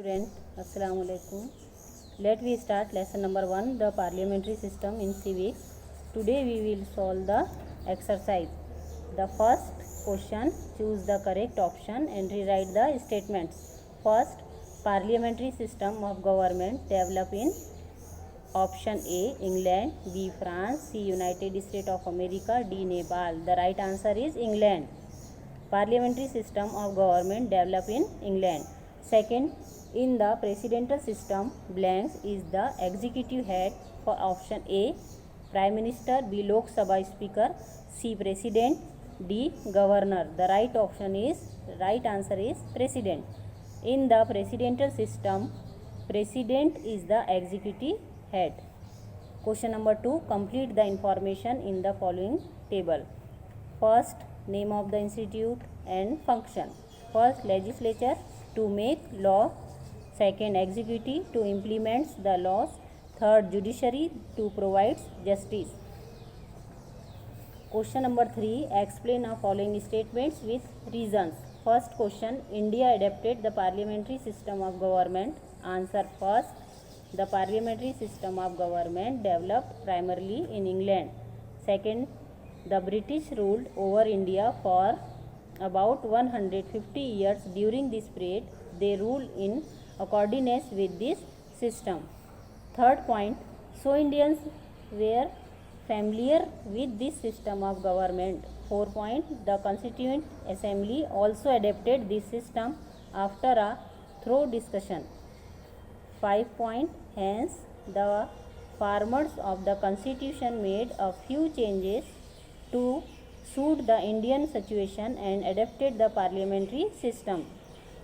student, assalamu alaikum. Let we start lesson number 1, the parliamentary system in civics. Today we will solve the exercise. The first question, choose the correct option and rewrite the statements. First, parliamentary system of government developed in option A, England, B, France, C, United States of America, D, Nepal. The right answer is England. Parliamentary system of government developed in England. Second, in the presidential system, blanks is the executive head for option A, Prime Minister, B, Lok Sabha Speaker, C, President, D, Governor. The right answer is President. In the presidential system, President is the executive head. Question number 2, complete the information in the following table. First, name of the institute and function. First, legislature to make law. Second, executive to implement the laws. Third, judiciary to provide justice. Question number 3, explain the following statements with reasons. First question, India adopted the parliamentary system of government. Answer first, the parliamentary system of government developed primarily in England. Second, the British ruled over India for about 150 years. During this period, they ruled in accordance with this system. Third point, so Indians were familiar with this system of government. 4 point, the Constituent Assembly also adopted this system after a thorough discussion. 5 point, hence the farmers of the Constitution made a few changes to suit the Indian situation and adopted the parliamentary system.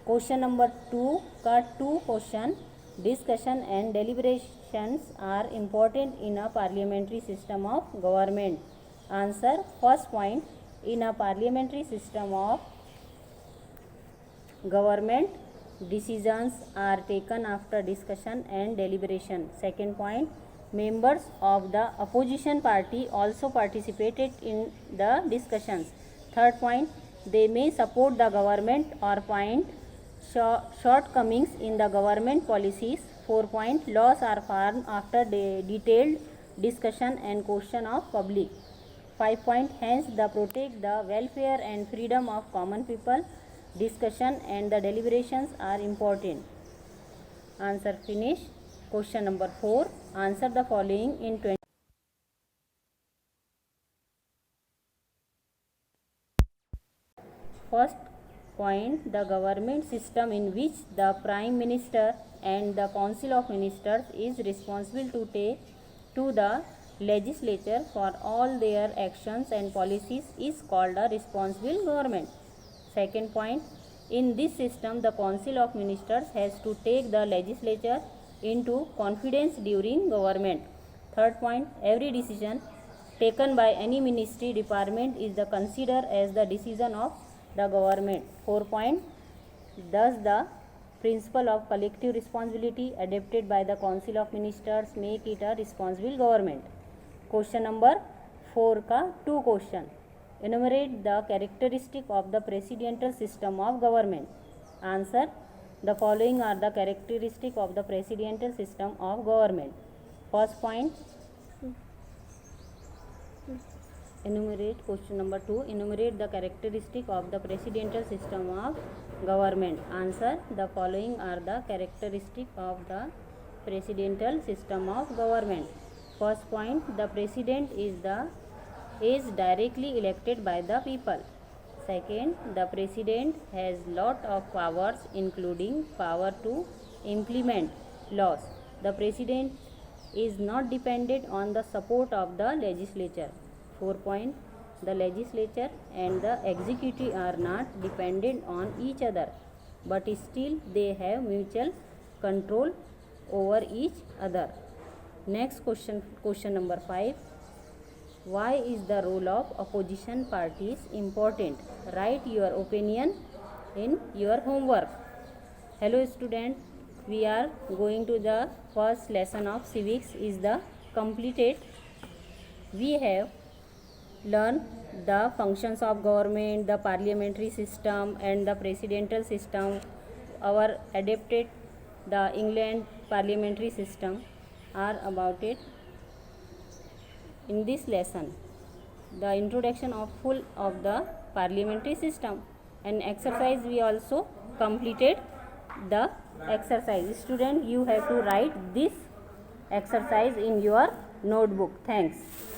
Question number 2 का 2 question, discussion and deliberations are important in a parliamentary system of government. Answer first point, in a parliamentary system of government, decisions are taken after discussion and deliberation. Second point, members of the opposition party also participated in the discussions. Third point, they may support the government or find shortcomings in the government policies. 4 point, laws are formed after detailed discussion and question of public. 5 point, hence the protect the welfare and freedom of common people. Discussion and the deliberations are important. Answer finish. Question number 4, answer the following in 20. First point, the government system in which the Prime Minister and the Council of Ministers is responsible to the legislature for all their actions and policies is called a responsible government. Second point, in this system the Council of Ministers has to take the legislature into confidence during government. Third point, every decision taken by any ministry department is considered as the decision of the government. 4 point, thus the principle of collective responsibility adopted by the Council of Ministers make it a responsible government. Question number 4 का 2 question, enumerate the characteristic of the presidential system of government. Answer, the following are the characteristic of the presidential system of government. First point, enumerate. Question number 2, enumerate the characteristic of the presidential system of government. Answer, the following are the characteristic of the presidential system of government. First point, the president is directly elected by the people. Second, the president has lot of powers including power to implement laws. The president is not dependent on the support of the legislature. 4 point, the legislature and the executive are not dependent on each other, but still they have mutual control over each other. Next question, question number 5, why is the role of opposition parties important? Write your opinion in your homework. Hello student, we are going to the first lesson of civics is the completed. We have learned the functions of government, the parliamentary system and the presidential system, our adopted the England parliamentary system are about it. In this lesson, the introduction of full of the parliamentary system and exercise, we also completed the exercise. Student, you have to write this exercise in your notebook. Thanks.